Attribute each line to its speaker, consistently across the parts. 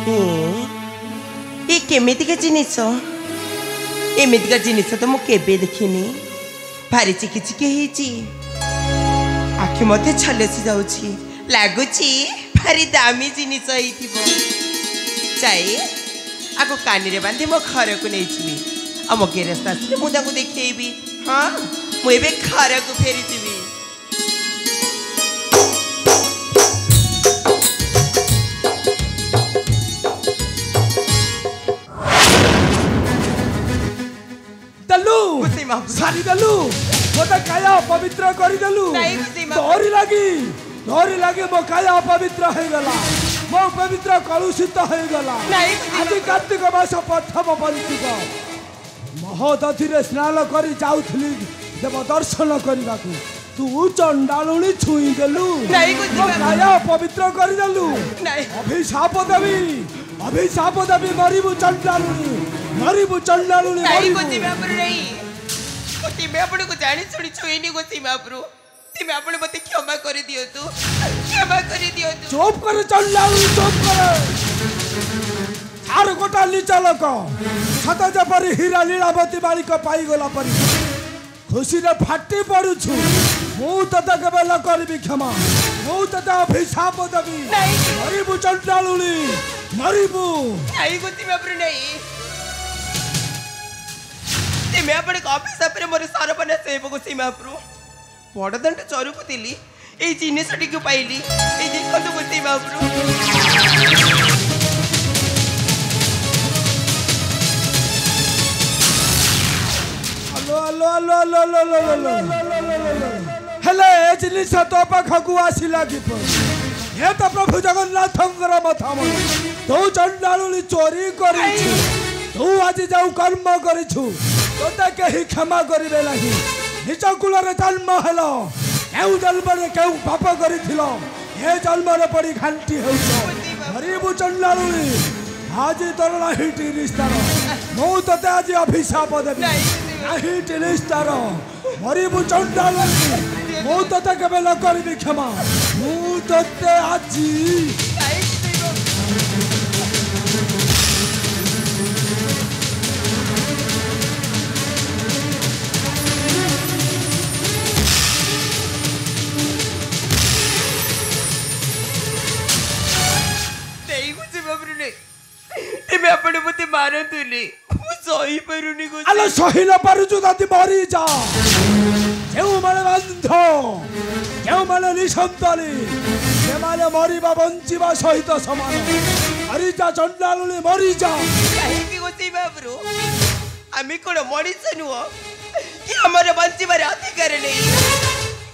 Speaker 1: ये केमितिका जिनिस एमितिका जिनिस तो मु केबे देखिनी भारी चिकी चिकी हेची आखि मते छलसी जाउची लागुची भारी दामी जिनिस हेतिबो चाहे आको कानी रे बांधि मो घर को नहीं जीवी आ मो गेरेस्ता से मु ताको देखैबी हां मु एबे घर को फेरी जीवी
Speaker 2: सारी दलु मोता काया पवित्र करी दलु तोरी लागी मो काया पवित्र हे गला मो पवित्र कलुषित हे गला आज कार्तिक मास प्रथम पंचक महोदधि रे स्नान करी जाउथली देव दर्शन करबा को तू चंडालुनी छुई देलु मो काया पवित्र करी दलु अभिशाप देवी मरिबु चंडालुनी
Speaker 1: मैं आपण को जानी सुनी छुईनी गोसी महाप्रभु तिमे आपण मते क्षमा कर दियो तू
Speaker 2: चुप कर चंडालू चुप कर आर गोटा लीचालक छत जपरी हीरा लीलावती बालिक पाई गला परी खुशी रे फाटी पड़ुछु मु तते केबे न करबी क्षमा मु तते अभिशाप देबी मरिबु चंडालुनी मरिबु
Speaker 1: आई गोसी महाप्रभु नहीं मैं अपने ऑफिस पर मोर सरपना सेवक को सीमा प्रु बड़दंड चरु को दिली ए जिनिस टिक पाइली ए देखो तो सीमा प्रु
Speaker 2: हेलो हेलो हेलो हेलो हेले ए जिनिस तो पाखकु आसिला कि हे तो प्रभु जगन्नाथंकर मथाम तो चंडालुनी चोरी करिछु तू आज जाऊ कर्म करिछु तोते कहीं क्षमा करिबे नाही निज कुल रे जन्म हेलो केउ जन्म रे केउ पाप करिथिलो हे जन्म रे पड़ी घंटी हेउछो गरीब चंडालुनी आज तोर नाही टिनिस्तार मु तते आज अभिशाप देबी नाही टिनिस्तार गरीब चंडालुनी मु तते केबे न करबी क्षमा मु तते आज
Speaker 1: मैं अपने मते मारतुली सही परुनी को
Speaker 2: अल सही न परुचु दाती मरी जा जेउ माने बंध जेउ माने निसंतानी से माने मरिबा बंचिबा सहित समान मरी जा चंडालुनी मरी जा
Speaker 1: कहीं की गोसी बाबरू आमी कोन मनिस नुओ कि हमरे बंचिबार अधिकार नहीं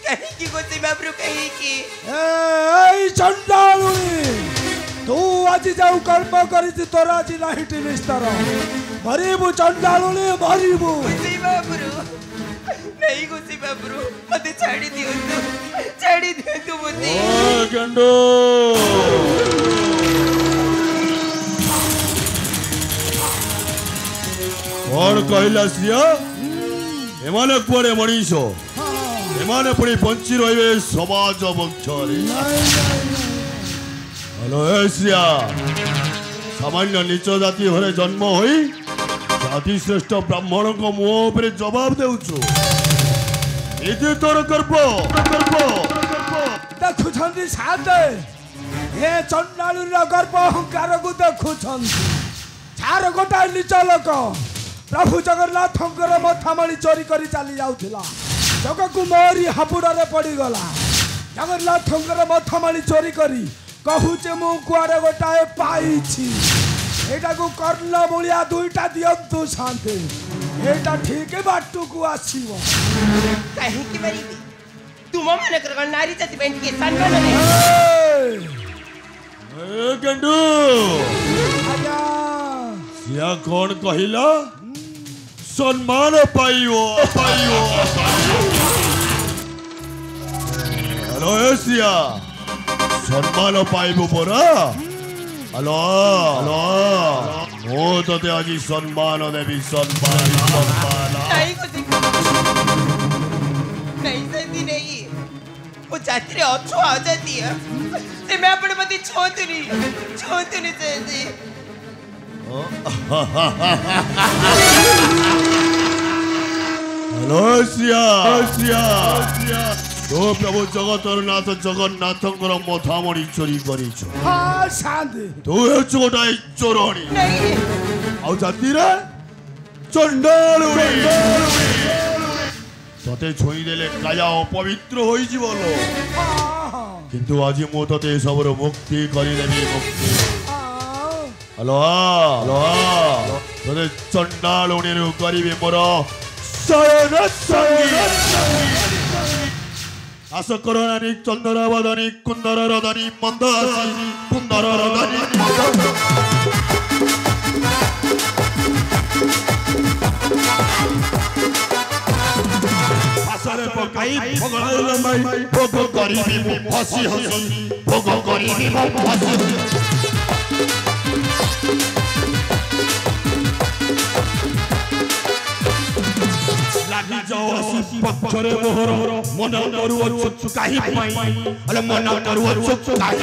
Speaker 1: कहीं की गोसी बाबरू कहीं की
Speaker 2: ए चंडालुनी तू आज जाऊ कर्म करी तोर आज नाही टिनिस्तार मरिबु चंडालुनी मरिबु
Speaker 1: गोसी बाबरू नहीं गोसी बाबरू मते छाड़ी दियो तू मते
Speaker 3: ओ गंडो और कहला सिया एमाने कुआरे मनीषो एमाने पुणी बंची रहिबे समाज वंशरे हेलो एशिया सामान्य नीच जाति घरे जन्म होई जाति श्रेष्ठ ब्राह्मण को मुह पर जवाब देउछु इति तोर कर्प
Speaker 2: देखु छंदी साथे हे चंडालुनी गर्भ अहंकार को देखु छंदी चार गोटा नीच लोक प्रभु जगन्नाथंकर मथामणी चोरी करी चली जाउथिला जग को मोरी हापुडरे पड़ी गला जगन्नाथंकर मथामणी चोरी करी कहूचे मु कुआरे गोटाए पाइछि एटा को कर्ल मुलिया दुईटा दियंतु शांति एटा ठीक बाटू को आसीबो
Speaker 1: कहीं की मरीबी तुम माने कर नारी जाति बेंट के सम्मान नहीं
Speaker 3: ए गंडू
Speaker 2: आया
Speaker 3: सिया कौन कहिला सम्मान पाइयो हेलो एशिया सम्मान पाइबो परा हेलो मो तते आज सम्मान देवी सम्मान
Speaker 1: नहीं कुछ नहीं सही नहीं मो जाति रे अच्छो आ जाती है ते मैं अपने पति छोतुनी से जी
Speaker 3: हेलो सिया तो प्रभु जगतर नाथ जगन्नाथंकर मथामणि चोरी करिछ
Speaker 2: हाँ शांति
Speaker 3: तू हेछु गोटाए चोरणी
Speaker 1: नहीं
Speaker 3: आउ जाति रे चंडालुणी तते छोई देले काया अपवित्र होई जीवलो किंतु आज मु तते सबर मुक्ति करि देबी मुक्ति हेलो तते चंडालुणी रु करिबे मोर शरण संगी आस करणानी चंदरा बदनी कुंदर रदनी मंदासी कुंदर रदनी आसरे पकाई भगवान माई भोग करिबी मु हसी हसी भोग करिबी मु हसी लागी जाओ आसी पक्षरे मोहर मन करू अच्छु काहि पाई अले मन करू अच्छु काहि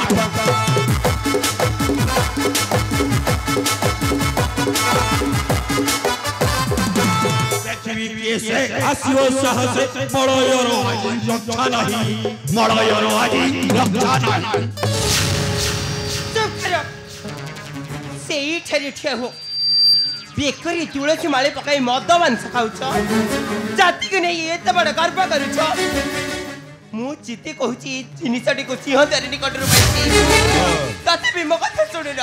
Speaker 3: देखिबी केसे आसीओ साहस मळयर रक्षा नाही मळयर आदि रक्षा नाही
Speaker 1: चुप करो सेई ठेरी ठे हो बेकरी तुलसी माळे पकाई मद मांस खाउछ जाति के नहीं एते बड़ गर्व करूछ मु चिते कहूची जिनिसटी को सिंहदारी निकटରୁ पाइছি तते भी मो कथा सुनु न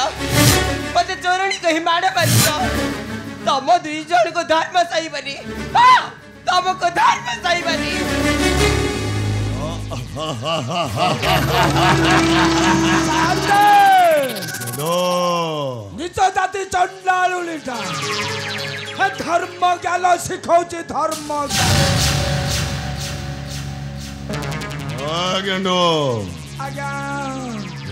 Speaker 1: मते चोरणी कहि माडे मारिछ तम दुई जण को धर्म सहीबनी तम को धर्म सहीबनी
Speaker 2: निच जाति चंडालुलीटा हे धर्म ज्ञान शिखौची धर्म
Speaker 3: आगेनो
Speaker 2: आज्ञा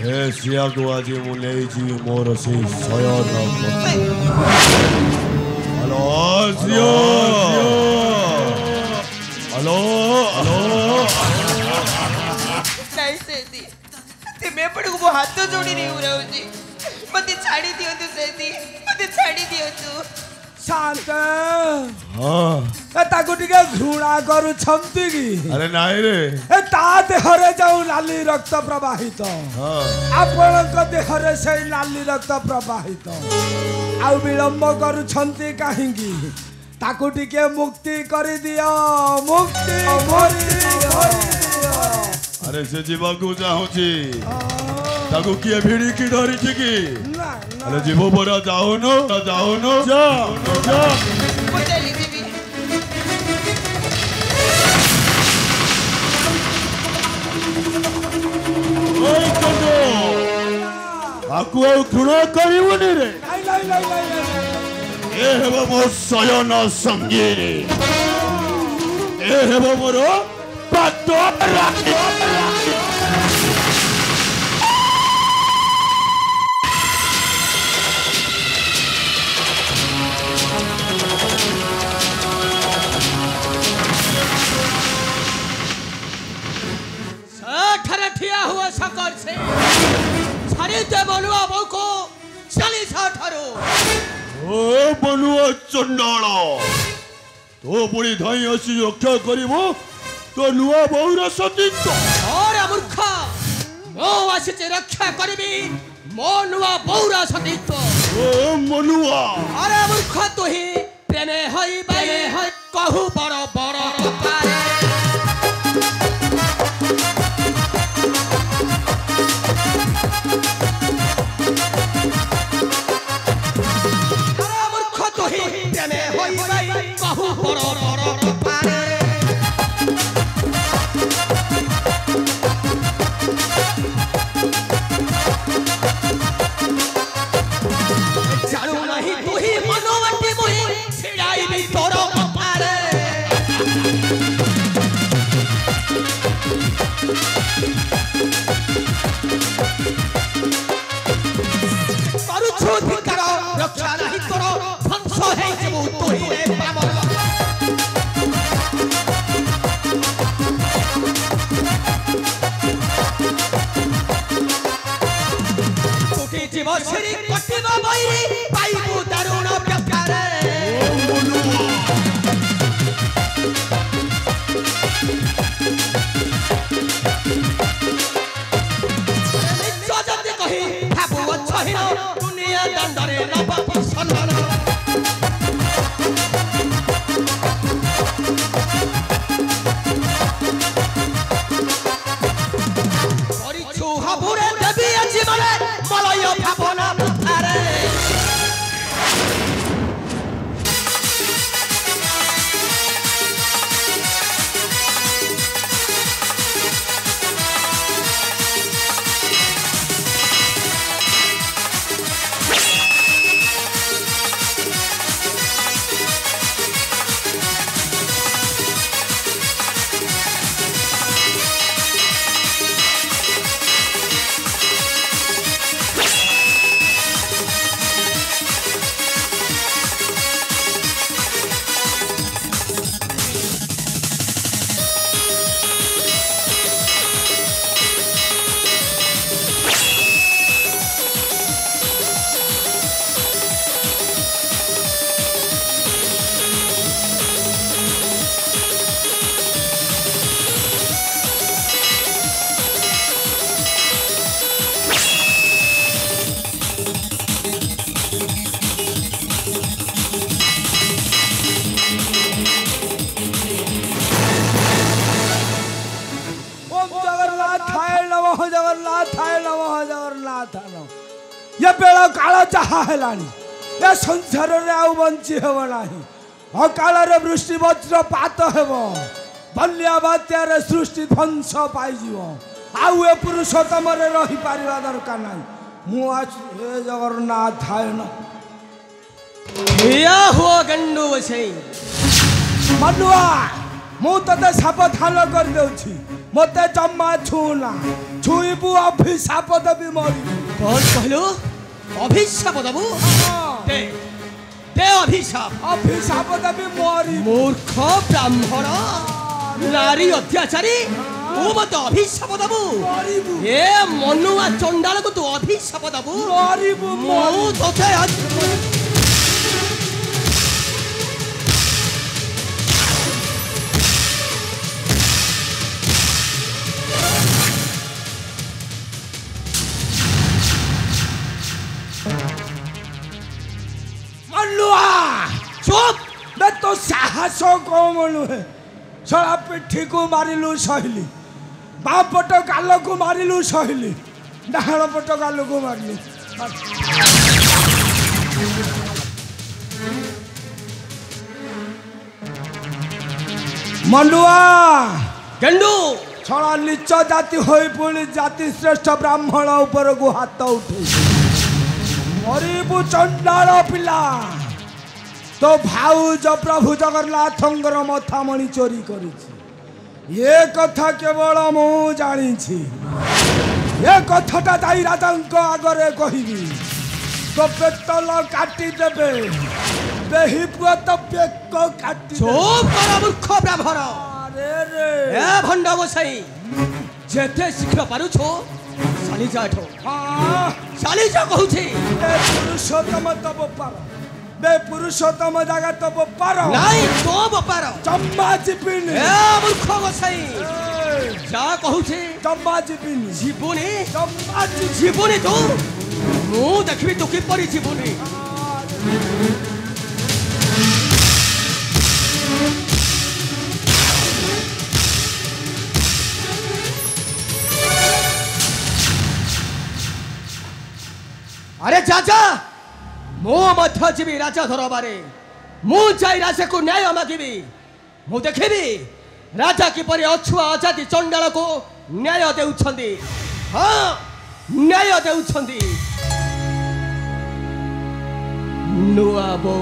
Speaker 3: ए सिया को आज मु नै जी मोर से शयन हेलो सिया हेलो
Speaker 1: नहीं सेदी ते मैं पड़ को हाथ जोड़ी नहीं हो रहा जी मते छाड़ी दियो तू सेदी मते छाड़ी दियो तू
Speaker 2: शांत
Speaker 3: हां
Speaker 2: ए ताको टिके घृणा करू छमती की
Speaker 3: अरे नाही रे
Speaker 2: ए ता देहरे जाऊ लाली रक्त प्रवाहित
Speaker 3: हां
Speaker 2: आपनक देहरे से लाली रक्त प्रवाहित आउ विलंब करू छमती काहेंगी ताको टिके मुक्ति करि दियो मुक्ति करि दियो
Speaker 3: अरे से जीवा को चाहूची ताको किए भिड़ी की धरी छी की
Speaker 2: ना
Speaker 3: अरे जीवो बरा जाओ न जा
Speaker 1: वो चली जीवी
Speaker 3: ओए कंदो आकु घृणा करिवनी रे
Speaker 2: नहीं
Speaker 3: ए हेबो मो शयन संगी ए हेबो मोर पातो राखी
Speaker 4: ठिया हुआ सकल से छाड़ीते बनुआ बो को 40 ठारो
Speaker 3: ओ बनुआ चंडाल तो पुणी धाई आसी रक्षा करिवो तो नुआ बहुर सतीत्व
Speaker 4: और मूर्खा मो आसी रक्षा करबी मो नुआ बहुरा सतीत्व
Speaker 3: ओ मनुआ
Speaker 4: अरे मूर्ख तो ही प्रेमे हई बाई हई कहू बड़ बड़ कपारे ଲୁଚି ଯିବ ସିରି କଟିବ ବୈରୀ ପାଇବୁ ଦାରୁଣ ବ୍ୟଥାରେ ଯଦି କହି ଭାବୁ ଅଛହୀନ ଦୁନିଆ ଦାଣ୍ଡରେ ନବ ସମ୍ମାନ
Speaker 2: ये बेला काला चाहा हेलानी ये संसार रे आउ बंची हेब नाही अकाल रे वृष्टि वज्र पात हेब बल्या बात्या रे सृष्टि ध्वंस पाई जीवो आउ ए पुरुषोत्तम रे रही पारिबा दरकार नाही मु आज हे जगन्नाथ थाय न
Speaker 4: या हो गंडू छै
Speaker 2: मनुआ मु तते सावधान कर देउछि मते जम्मा छूना छुईबू अभिशाप देबी मरी
Speaker 4: कौन कहलु अभिशाप दबु दे दे अभिशाप
Speaker 2: देबी मरी
Speaker 4: मूर्ख ब्राह्मण नारी अत्याचारी तू मत अभिशाप दबु ए मनुआ चंडाल को तू अभिशाप दबु
Speaker 2: मरीबू
Speaker 4: मु तोते
Speaker 2: चुप मैं तो साहस कम नुहे छड़ा पिठी को मारिलु सहिली बाँ पट गाल को मारिलु सहिली डाण पट गाल को मारिलु मनुआ
Speaker 4: गंडू
Speaker 2: छड़ा नीच जाति होई पुणी जाति श्रेष्ठ ब्राह्मण ऊपर को हाथ उठे मरीबू चंडाल पिला तो भाउज प्रभु जगन्नाथंकर मथामणि चोरी करिछि ये कथा केवल मु जानिछि ये कथाटा जाई राजांक आगरे कहिबी तो पेटल काटी देबे बेही पुआ तो पेक काटी
Speaker 4: चुप कर मूर्ख ब्राह्मण
Speaker 2: अरे रे
Speaker 4: ए भंड गोसाई जेते शीघ्र पारुछो चाली जा एठो
Speaker 2: हां
Speaker 4: चाली जा कहूछि
Speaker 2: ए पुरुषोत्तम तब पार बे पुरुषोत्तम जागा तो बपार
Speaker 4: नहीं तो बपार
Speaker 2: चम्मा चिपिनी
Speaker 4: ए मूर्ख गोसाई जा कहूछि
Speaker 2: चम्मा चिपिनी
Speaker 4: जीवनी
Speaker 2: चम्मा
Speaker 4: जीवनी तू मु देखबी तू कि परि जीवनी अरे चाचा मो मध्य जीवी राजा दरबारे मु जाई राजा को न्याय मागिबी मु देखिबी राजा किपरि अछुआ अजाति चंडाल को न्याय देउछंदी हां न्याय देउछंदी नुआ बो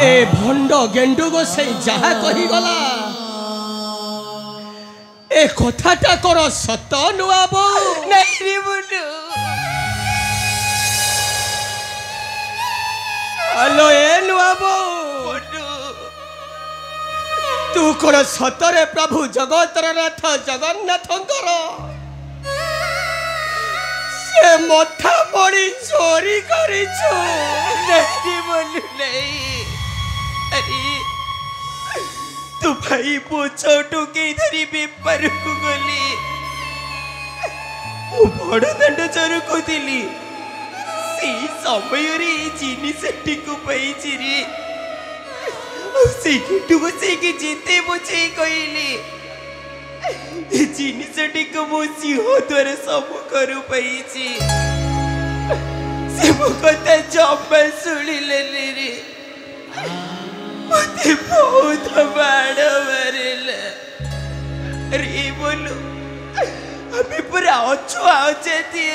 Speaker 4: ए भंड गेंडु गोसाई जहा कही गला ए कथाटा कर सत नुआ बो
Speaker 1: नहीं रे बुनु
Speaker 4: हेलो ए नुआ बो तू कौन सतरे प्रभु जगतर नाथ जगन्नाथ से मथा पड़ी चोरी करिछु
Speaker 1: नहीं बोलू नहीं अरे तू भाई पोछो टोके धरी बेपार को गली मु बड़ दंड चोर को दिली सी समय रे जिनिसटी को पाइछि रे सेठू से कि जीते मुझे कहली जिनिसटी को मु सिंह द्वारा सब करू पाइछि से मो कथा जम्मा शुणिले रे मते बहुत बाड़ मारिला रे बोलू अभी पूरा अच्छो आउचती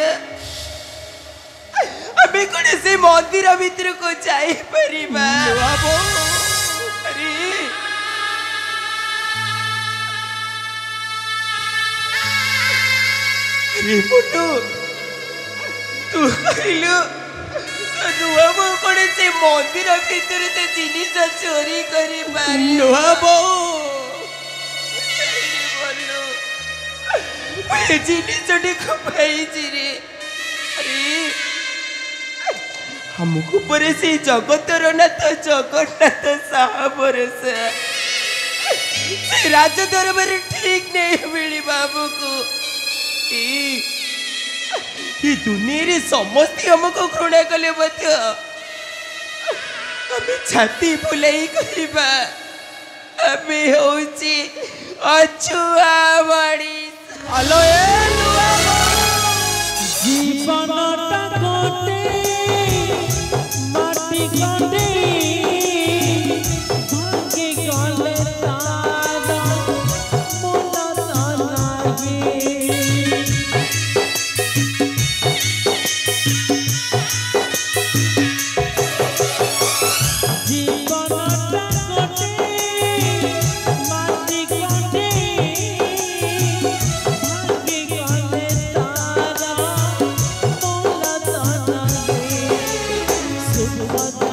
Speaker 1: अभी कौन से मंदिर भीतर को जाई परिबा अरे अरे मुन्नू तू कहलु नुआ बो कौन से मंदिर भीतर से जिनिस चोरी करिबा
Speaker 4: नुआ बो
Speaker 1: ये जिनिसटी को पाइछि रे अरे हमको पर से जगतर नाथ जगन्नाथ साहा भरोसा से राज दरबार ठीक नहीं मिली बाबू को ये दुनिया रे समस्त हमको घृणा कले मध्य हमें छाती फुलाई करिबा हमें होची अछुआ बड़ी
Speaker 4: हेलो ए नुआ
Speaker 5: जीवनटा कोटे माटी कोटे भागे गले तारा मोला लागे जीवनटा कोटे माटी कोटे भागे गले तारा मोला लागे सुबह